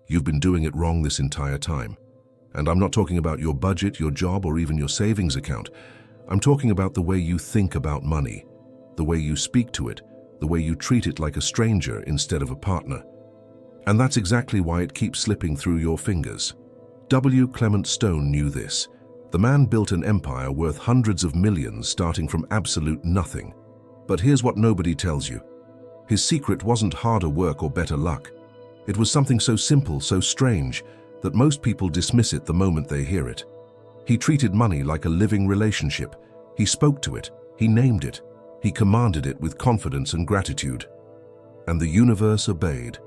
you've been doing it wrong this entire time. And I'm not talking about your budget, your job, or even your savings account. I'm talking about the way you think about money, the way you speak to it, the way you treat it like a stranger instead of a partner. And that's exactly why it keeps slipping through your fingers. Clement Stone knew this. The man built an empire worth hundreds of millions starting from absolute nothing. But here's what nobody tells you. His secret wasn't harder work or better luck. It was something so simple, so strange, that most people dismiss it the moment they hear it. He treated money like a living relationship. He spoke to it, he named it, he commanded it with confidence and gratitude. And the universe obeyed.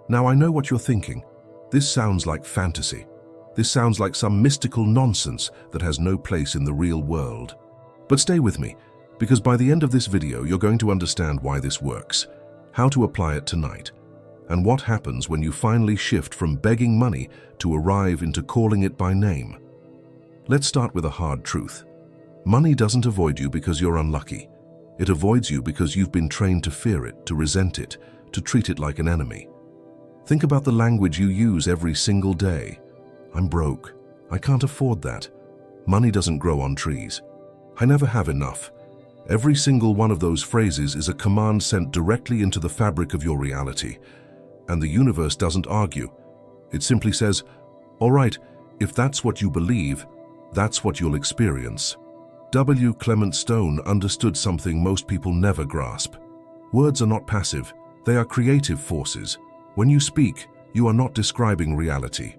Now I know what you're thinking. This sounds like fantasy. This sounds like some mystical nonsense that has no place in the real world. But stay with me, because by the end of this video you're going to understand why this works, how to apply it tonight, and what happens when you finally shift from begging money to arrive into calling it by name. Let's start with a hard truth. Money doesn't avoid you because you're unlucky. It avoids you because you've been trained to fear it, to resent it, to treat it like an enemy. Think about the language you use every single day. I'm broke. I can't afford that. Money doesn't grow on trees. I never have enough. Every single one of those phrases is a command sent directly into the fabric of your reality. And the universe doesn't argue. It simply says, all right, if that's what you believe, that's what you'll experience. Clement Stone understood something most people never grasp. Words are not passive, they are creative forces. When you speak, you are not describing reality.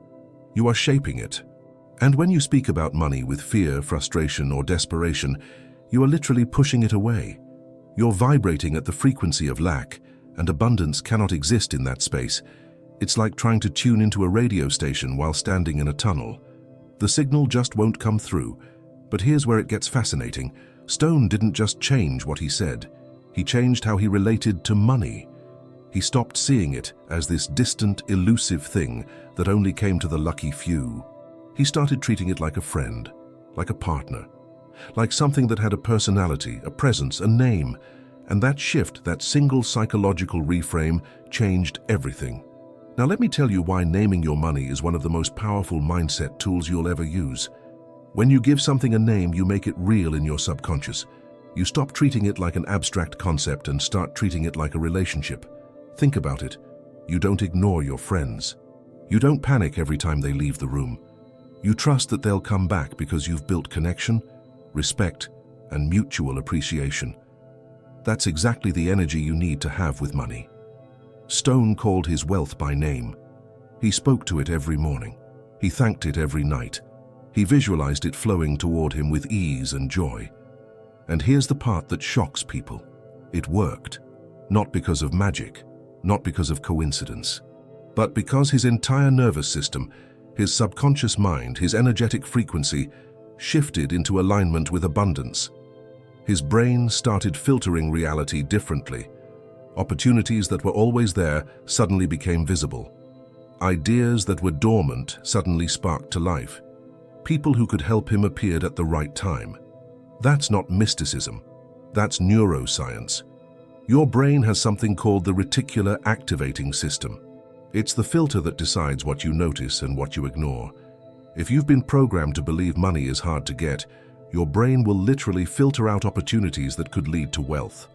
You are shaping it. And when you speak about money with fear, frustration, or desperation, you are literally pushing it away. You're vibrating at the frequency of lack, and abundance cannot exist in that space. It's like trying to tune into a radio station while standing in a tunnel. The signal just won't come through. But here's where it gets fascinating. Stone didn't just change what he said. He changed how he related to money. He stopped seeing it as this distant, elusive thing that only came to the lucky few. He started treating it like a friend, like a partner, like something that had a personality, a presence, a name. And that shift, that single psychological reframe, changed everything. Now let me tell you why naming your money is one of the most powerful mindset tools you'll ever use. When you give something a name, you make it real in your subconscious. You stop treating it like an abstract concept and start treating it like a relationship. Think about it. You don't ignore your friends. You don't panic every time they leave the room. You trust that they'll come back because you've built connection, respect, and mutual appreciation. That's exactly the energy you need to have with money. Stone called his wealth by name. He spoke to it every morning. He thanked it every night. He visualized it flowing toward him with ease and joy. And here's the part that shocks people. It worked. Not because of magic, not because of coincidence, but because his entire nervous system, his subconscious mind, his energetic frequency, shifted into alignment with abundance. His brain started filtering reality differently. Opportunities that were always there suddenly became visible. Ideas that were dormant suddenly sparked to life. People who could help him appeared at the right time. That's not mysticism. That's neuroscience. Your brain has something called the reticular activating system. It's the filter that decides what you notice and what you ignore. If you've been programmed to believe money is hard to get, your brain will literally filter out opportunities that could lead to wealth.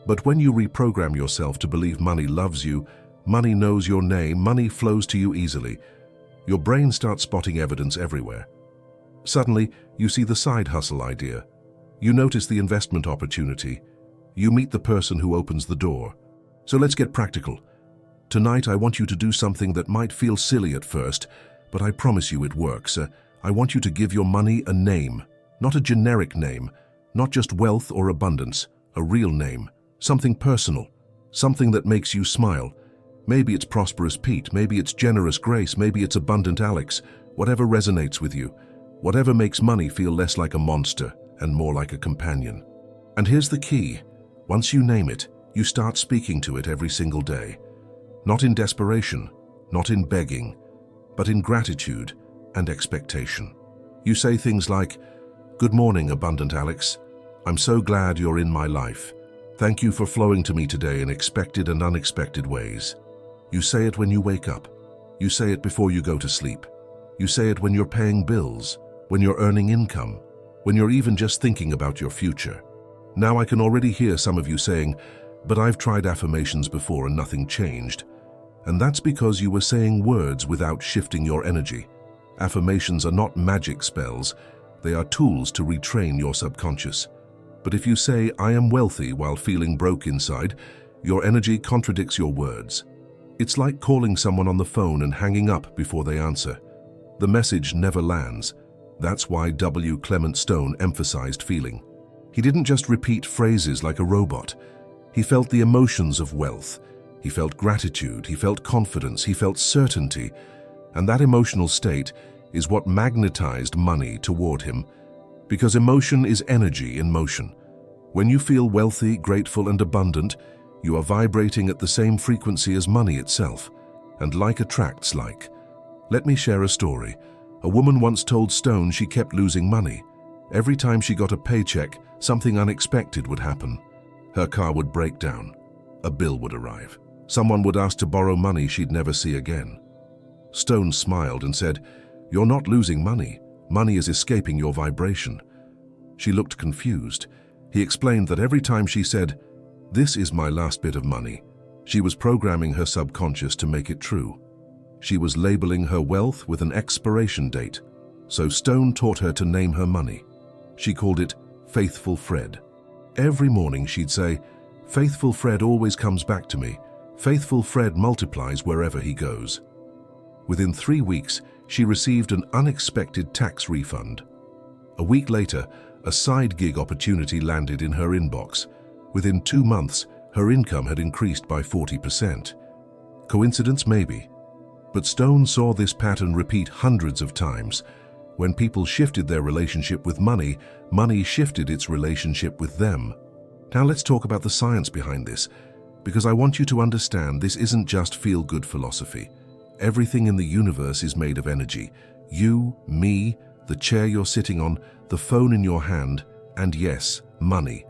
But when you reprogram yourself to believe money loves you, money knows your name, money flows to you easily, your brain starts spotting evidence everywhere. Suddenly, you see the side hustle idea. You notice the investment opportunity. You meet the person who opens the door. So let's get practical. Tonight, I want you to do something that might feel silly at first, but I promise you it works. I want you to give your money a name, not a generic name, not just wealth or abundance, a real name, something personal, something that makes you smile. Maybe it's Prosperous Pete, maybe it's Generous Grace, maybe it's Abundant Alex, whatever resonates with you, whatever makes money feel less like a monster and more like a companion. And here's the key. Once you name it, you start speaking to it every single day. Not in desperation, not in begging, but in gratitude and expectation. You say things like, "Good morning, Abundant Alex. I'm so glad you're in my life. Thank you for flowing to me today in expected and unexpected ways." You say it when you wake up. You say it before you go to sleep. You say it when you're paying bills, when you're earning income, when you're even just thinking about your future. Now I can already hear some of you saying, "But I've tried affirmations before and nothing changed." And that's because you were saying words without shifting your energy. Affirmations are not magic spells. They are tools to retrain your subconscious. But if you say, "I am wealthy," while feeling broke inside, your energy contradicts your words. It's like calling someone on the phone and hanging up before they answer. The message never lands. That's why Clement Stone emphasized feeling. He didn't just repeat phrases like a robot. He felt the emotions of wealth. He felt gratitude, he felt confidence, he felt certainty. And that emotional state is what magnetized money toward him. Because emotion is energy in motion. When you feel wealthy, grateful, and abundant, you are vibrating at the same frequency as money itself. And like attracts like. Let me share a story. A woman once told Stone she kept losing money. Every time she got a paycheck, something unexpected would happen. Her car would break down. A bill would arrive. Someone would ask to borrow money she'd never see again. Stone smiled and said, "You're not losing money. Money is escaping your vibration." She looked confused. He explained that every time she said, "This is my last bit of money," she was programming her subconscious to make it true. She was labeling her wealth with an expiration date. So Stone taught her to name her money. She called it Faithful Fred. Every morning she'd say, "Faithful Fred always comes back to me. Faithful Fred multiplies wherever he goes." Within 3 weeks, she received an unexpected tax refund. A week later, a side gig opportunity landed in her inbox. Within 2 months, her income had increased by 40%. Coincidence, maybe. But Stone saw this pattern repeat hundreds of times. When people shifted their relationship with money, money shifted its relationship with them. Now let's talk about the science behind this, because I want you to understand this isn't just feel-good philosophy. Everything in the universe is made of energy. You, me, the chair you're sitting on, the phone in your hand, and yes, money.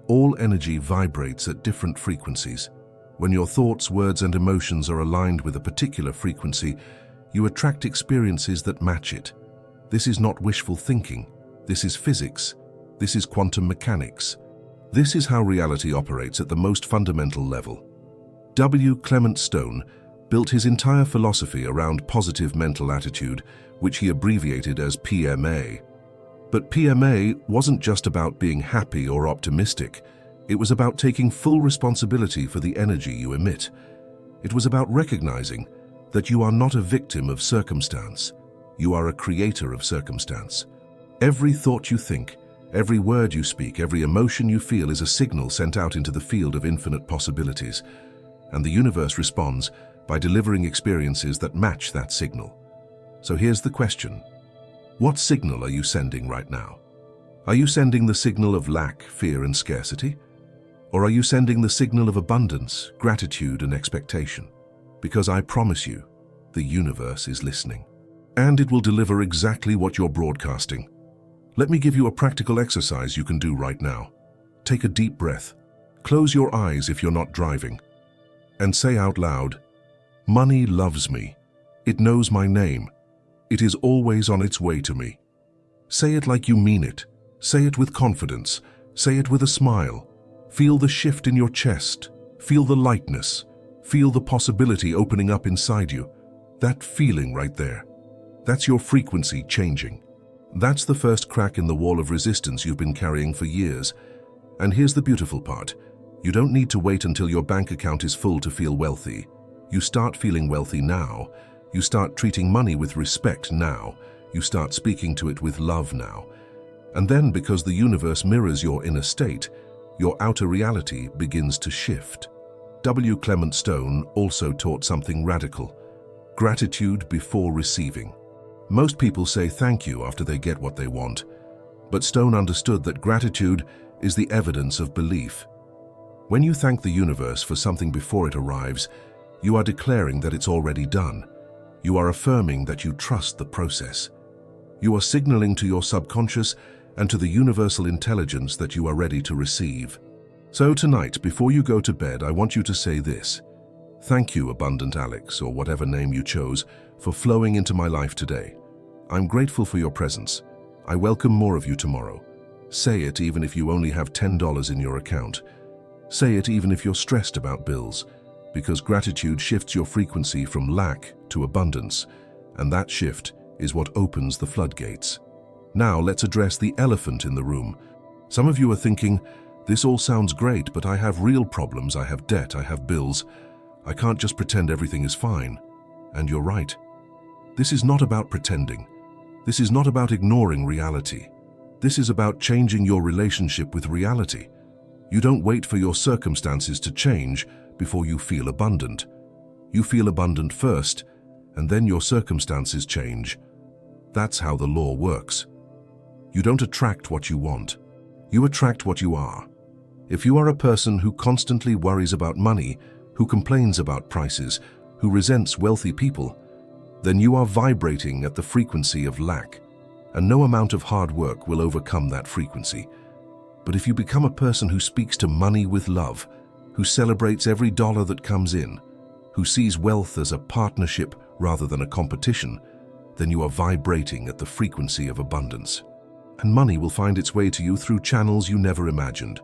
All energy vibrates at different frequencies. When your thoughts, words, and emotions are aligned with a particular frequency, you attract experiences that match it. This is not wishful thinking. This is physics. This is quantum mechanics. This is how reality operates at the most fundamental level. Clement Stone built his entire philosophy around positive mental attitude, which he abbreviated as PMA. But PMA wasn't just about being happy or optimistic. It was about taking full responsibility for the energy you emit. It was about recognizing that you are not a victim of circumstance. You are a creator of circumstance. Every thought you think, every word you speak, every emotion you feel is a signal sent out into the field of infinite possibilities. And the universe responds by delivering experiences that match that signal. So here's the question. What signal are you sending right now? Are you sending the signal of lack, fear, and scarcity? Or are you sending the signal of abundance, gratitude, and expectation? Because I promise you, the universe is listening. And it will deliver exactly what you're broadcasting. Let me give you a practical exercise you can do right now. Take a deep breath. Close your eyes if you're not driving. And say out loud, "Money loves me. It knows my name. It is always on its way to me." Say it like you mean it. Say it with confidence. Say it with a smile. Feel the shift in your chest. Feel the lightness. Feel the possibility opening up inside you. That feeling right there. That's your frequency changing. That's the first crack in the wall of resistance you've been carrying for years. And here's the beautiful part. You don't need to wait until your bank account is full to feel wealthy. You start feeling wealthy now. You start treating money with respect now. You start speaking to it with love now. And then, because the universe mirrors your inner state, your outer reality begins to shift. Clement Stone also taught something radical: gratitude before receiving. Most people say thank you after they get what they want, but Stone understood that gratitude is the evidence of belief. When you thank the universe for something before it arrives, you are declaring that it's already done. You are affirming that you trust the process. You are signaling to your subconscious and to the universal intelligence that you are ready to receive. So tonight, before you go to bed, I want you to say this: Thank you, Abundant Alex, or whatever name you chose, for flowing into my life today. I'm grateful for your presence. I welcome more of you tomorrow. Say it even if you only have $10 in your account. Say it even if you're stressed about bills, because gratitude shifts your frequency from lack to abundance, and that shift is what opens the floodgates. Now let's address the elephant in the room. Some of you are thinking, this all sounds great, but I have real problems, I have debt, I have bills. I can't just pretend everything is fine. And you're right. This is not about pretending. This is not about ignoring reality. This is about changing your relationship with reality. You don't wait for your circumstances to change before you feel abundant. You feel abundant first, and then your circumstances change. That's how the law works. You don't attract what you want. You attract what you are. If you are a person who constantly worries about money, who complains about prices, who resents wealthy people, then you are vibrating at the frequency of lack, and no amount of hard work will overcome that frequency. But if you become a person who speaks to money with love, who celebrates every dollar that comes in, who sees wealth as a partnership rather than a competition, then you are vibrating at the frequency of abundance. And money will find its way to you through channels you never imagined.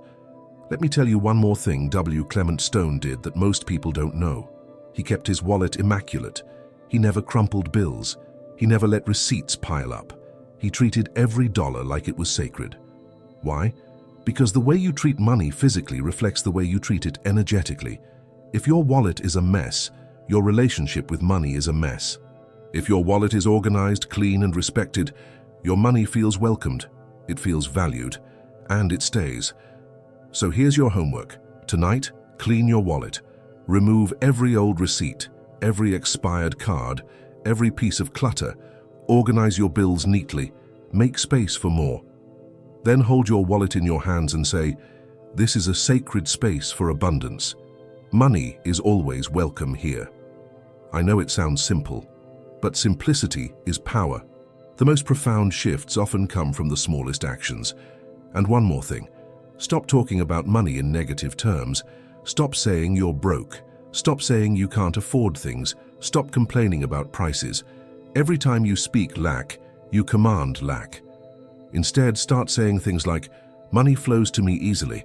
Let me tell you one more thing Clement Stone did that most people don't know. He kept his wallet immaculate. He never crumpled bills. He never let receipts pile up. He treated every dollar like it was sacred. Why? Because the way you treat money physically reflects the way you treat it energetically. If your wallet is a mess, your relationship with money is a mess. If your wallet is organized, clean, and respected, your money feels welcomed, it feels valued, and it stays. So here's your homework. Tonight, clean your wallet. Remove every old receipt, every expired card, every piece of clutter. Organize your bills neatly. Make space for more. Then hold your wallet in your hands and say, "This is a sacred space for abundance. Money is always welcome here." I know it sounds simple, but simplicity is power. The most profound shifts often come from the smallest actions. And one more thing. Stop talking about money in negative terms. Stop saying you're broke. Stop saying you can't afford things. Stop complaining about prices. Every time you speak lack, you command lack. Instead, start saying things like, "Money flows to me easily.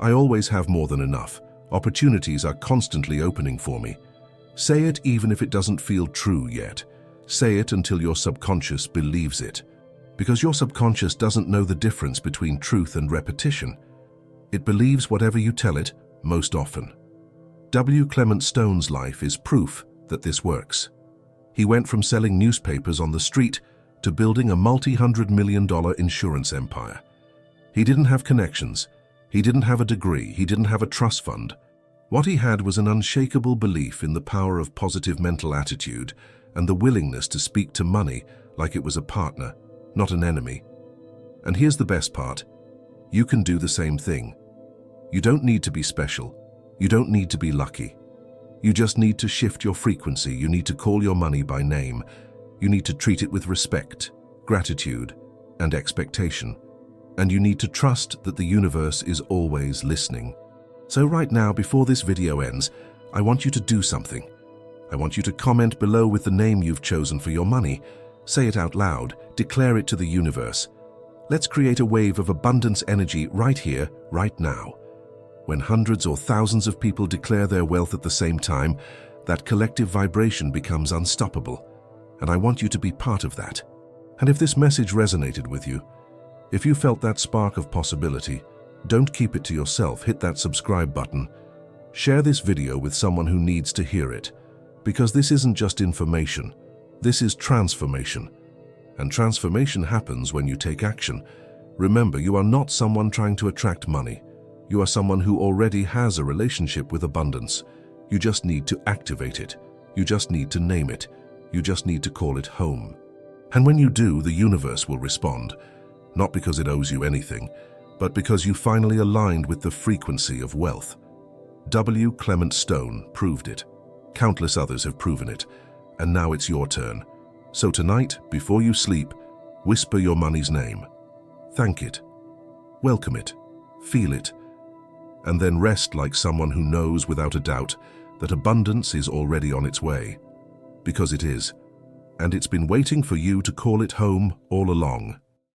I always have more than enough. Opportunities are constantly opening for me." Say it even if it doesn't feel true yet. Say it until your subconscious believes it. Because your subconscious doesn't know the difference between truth and repetition. It believes whatever you tell it, most often. Clement Stone's life is proof that this works. He went from selling newspapers on the street to building a multi-hundred-million-dollar insurance empire. He didn't have connections. He didn't have a degree. He didn't have a trust fund. What he had was an unshakable belief in the power of positive mental attitude and the willingness to speak to money like it was a partner, not an enemy. And here's the best part. You can do the same thing. You don't need to be special. You don't need to be lucky. You just need to shift your frequency. You need to call your money by name. You need to treat it with respect, gratitude, and expectation. And you need to trust that the universe is always listening. So right now, before this video ends, I want you to do something. I want you to comment below with the name you've chosen for your money. Say it out loud. Declare it to the universe. Let's create a wave of abundance energy right here, right now. When hundreds or thousands of people declare their wealth at the same time, that collective vibration becomes unstoppable. And I want you to be part of that. And if this message resonated with you, if you felt that spark of possibility, don't keep it to yourself. Hit that subscribe button. Share this video with someone who needs to hear it. Because this isn't just information. This is transformation. And transformation happens when you take action. Remember, you are not someone trying to attract money. You are someone who already has a relationship with abundance. You just need to activate it. You just need to name it. You just need to call it home. And when you do, the universe will respond. Not because it owes you anything, but because you finally aligned with the frequency of wealth. Clement Stone proved it. Countless others have proven it. And now it's your turn. So tonight, before you sleep, whisper your money's name. Thank it. Welcome it. Feel it. And then rest like someone who knows without a doubt that abundance is already on its way. Because it is. And it's been waiting for you to call it home all along.